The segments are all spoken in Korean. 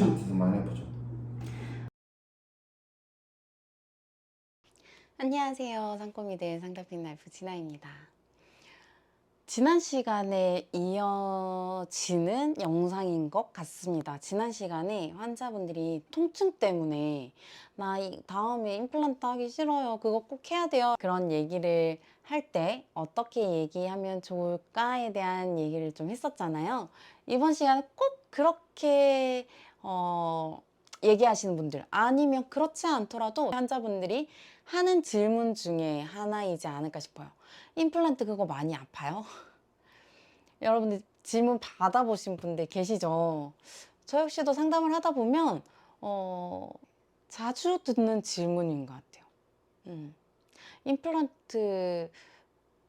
한테도 많이 해보죠. 안녕하세요. 상꼬미들 상담핀 라이프 진아입니다. 지난 시간에 이어지는 영상인 것 같습니다. 지난 시간에 환자분들이 통증 때문에 나 다음에 임플란트 하기 싫어요. 그거 꼭 해야 돼요. 그런 얘기를 할 때 어떻게 얘기하면 좋을까에 대한 얘기를 좀 했었잖아요. 이번 시간에 꼭 그렇게 얘기하시는 분들, 아니면 그렇지 않더라도 환자분들이 하는 질문 중에 하나이지 않을까 싶어요. 임플란트 그거 많이 아파요? 여러분들 질문 받아보신 분들 계시죠? 저 역시도 상담을 하다 보면 자주 듣는 질문인 것 같아요. 임플란트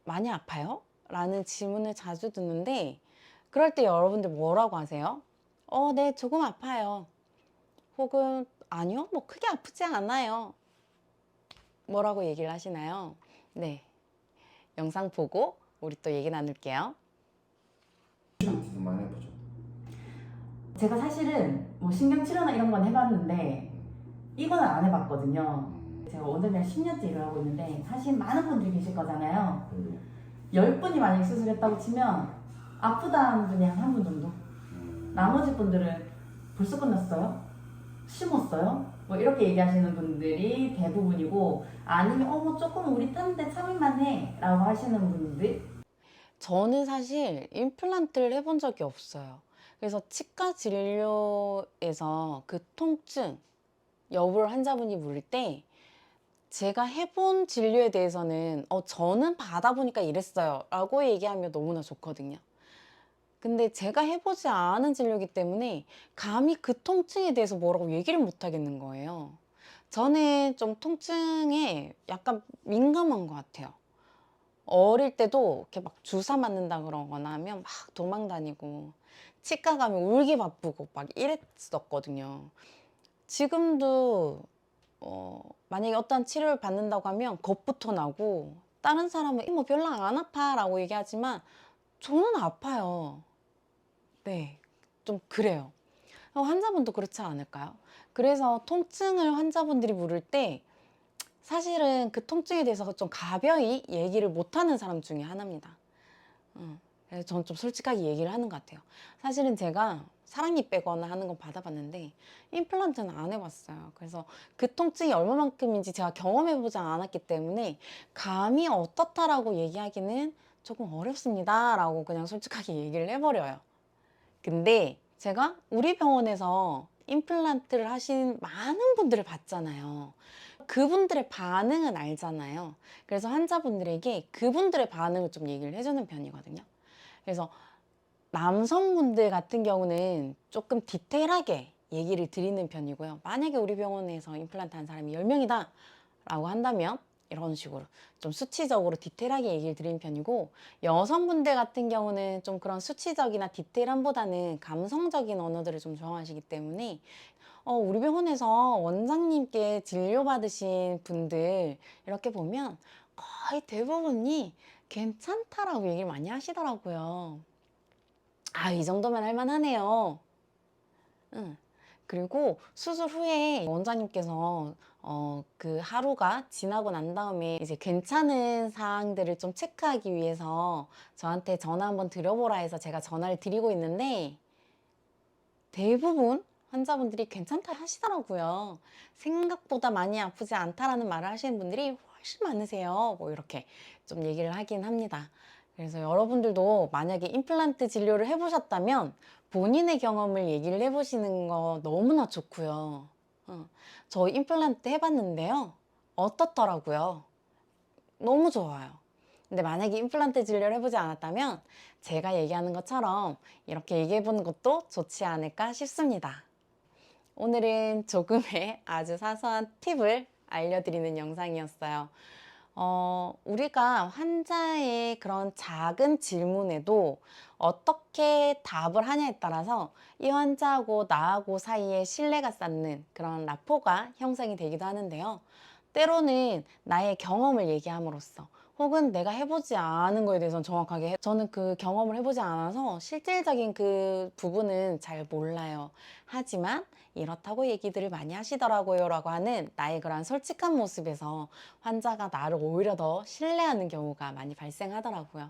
많이 아파요? 라는 질문을 자주 듣는데, 그럴 때 여러분들 뭐라고 하세요? 네, 조금 아파요. 혹은 아니요, 뭐 크게 아프지 않아요. 뭐라고 얘기를 하시나요? 네, 영상 보고 우리 또 얘기 나눌게요. 한테도 많이 해보죠. 제가 사실은 뭐 신경치료나 이런 건 해봤는데 이거는 안 해봤거든요. 제가 원장님 10년째 일을 하고 있는데 사실 많은 분들이 계실 거잖아요. 10분이 만약에 수술했다고 치면 아프다는 분이 한 분 정도? 나머지 분들은 벌써 끝났어요? 심었어요? 뭐 이렇게 얘기하시는 분들이 대부분이고, 아니면 뭐 조금 우리 떴는데 참을만 해 라고 하시는 분들. 저는 사실 임플란트를 해본 적이 없어요. 그래서 치과 진료에서 그 통증 여부를 환자분이 물을 때 제가 해본 진료에 대해서는 저는 받아보니까 이랬어요 라고 얘기하면 너무나 좋거든요. 근데 제가 해보지 않은 진료이기 때문에 감히 그 통증에 대해서 뭐라고 얘기를 못 하겠는 거예요. 저는 좀 통증에 약간 민감한 것 같아요. 어릴 때도 이렇게 막 주사 맞는다 그러거나 하면 막 도망 다니고, 치과 가면 울기 바쁘고 막 이랬었거든요. 지금도 만약에 어떤 치료를 받는다고 하면 겁부터 나고, 다른 사람은 뭐 별로 안 아파 라고 얘기하지만 저는 아파요. 네, 좀 그래요. 환자분도 그렇지 않을까요? 그래서 통증을 환자분들이 물을 때 사실은 그 통증에 대해서 좀 가벼이 얘기를 못하는 사람 중에 하나입니다. 그래서 저는 좀 솔직하게 얘기를 하는 것 같아요. 사실은 제가 사랑니 빼거나 하는 건 받아봤는데 임플란트는 안 해봤어요. 그래서 그 통증이 얼마만큼인지 제가 경험해보지 않았기 때문에 감히 어떻다라고 얘기하기는 조금 어렵습니다 라고 그냥 솔직하게 얘기를 해버려요. 근데 제가 우리 병원에서 임플란트를 하신 많은 분들을 봤잖아요. 그분들의 반응은 알잖아요. 그래서 환자분들에게 그분들의 반응을 좀 얘기를 해주는 편이거든요. 그래서 남성분들 같은 경우는 조금 디테일하게 얘기를 드리는 편이고요. 만약에 우리 병원에서 임플란트 한 사람이 10명이다 라고 한다면 이런 식으로 좀 수치적으로 디테일하게 얘기를 드리는 편이고, 여성분들 같은 경우는 좀 그런 수치적이나 디테일함보다는 감성적인 언어들을 좀 좋아하시기 때문에 우리 병원에서 원장님께 진료받으신 분들 이렇게 보면 거의 대부분이 괜찮다라고 얘기를 많이 하시더라고요. 이 정도면 할만하네요. 응. 그리고 수술 후에 원장님께서 그 하루가 지나고 난 다음에 이제 괜찮은 사항들을 좀 체크하기 위해서 저한테 전화 한번 드려보라 해서 제가 전화를 드리고 있는데, 대부분 환자분들이 괜찮다 하시더라고요. 생각보다 많이 아프지 않다라는 말을 하시는 분들이 훨씬 많으세요. 뭐 이렇게 좀 얘기를 하긴 합니다. 그래서 여러분들도 만약에 임플란트 진료를 해보셨다면 본인의 경험을 얘기를 해보시는 거 너무나 좋고요. 저 임플란트 해봤는데요. 어떻더라고요? 너무 좋아요. 근데 만약에 임플란트 진료를 해보지 않았다면 제가 얘기하는 것처럼 이렇게 얘기해보는 것도 좋지 않을까 싶습니다. 오늘은 조금의 아주 사소한 팁을 알려드리는 영상이었어요. 우리가 환자의 그런 작은 질문에도 어떻게 답을 하냐에 따라서 이 환자하고 나하고 사이에 신뢰가 쌓는 그런 라포가 형성이 되기도 하는데요. 때로는 나의 경험을 얘기함으로써 혹은 내가 해보지 않은 거에 대해서는 정확하게 저는 그 경험을 해보지 않아서 실질적인 그 부분은 잘 몰라요. 하지만 이렇다고 얘기들을 많이 하시더라고요 라고 하는 나의 그런 솔직한 모습에서 환자가 나를 오히려 더 신뢰하는 경우가 많이 발생하더라고요.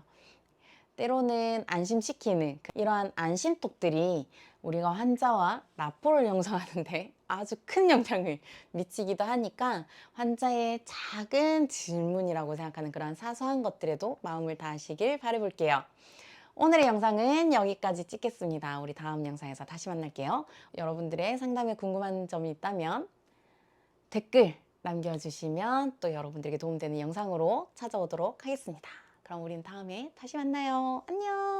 때로는 안심시키는 이러한 안심톡들이 우리가 환자와 라포를 형성하는데 아주 큰 영향을 미치기도 하니까 환자의 작은 질문이라고 생각하는 그런 사소한 것들에도 마음을 다하시길 바라볼게요. 오늘의 영상은 여기까지 찍겠습니다. 우리 다음 영상에서 다시 만날게요. 여러분들의 상담에 궁금한 점이 있다면 댓글 남겨주시면 또 여러분들에게 도움되는 영상으로 찾아오도록 하겠습니다. 그럼 우린 다음에 다시 만나요. 안녕!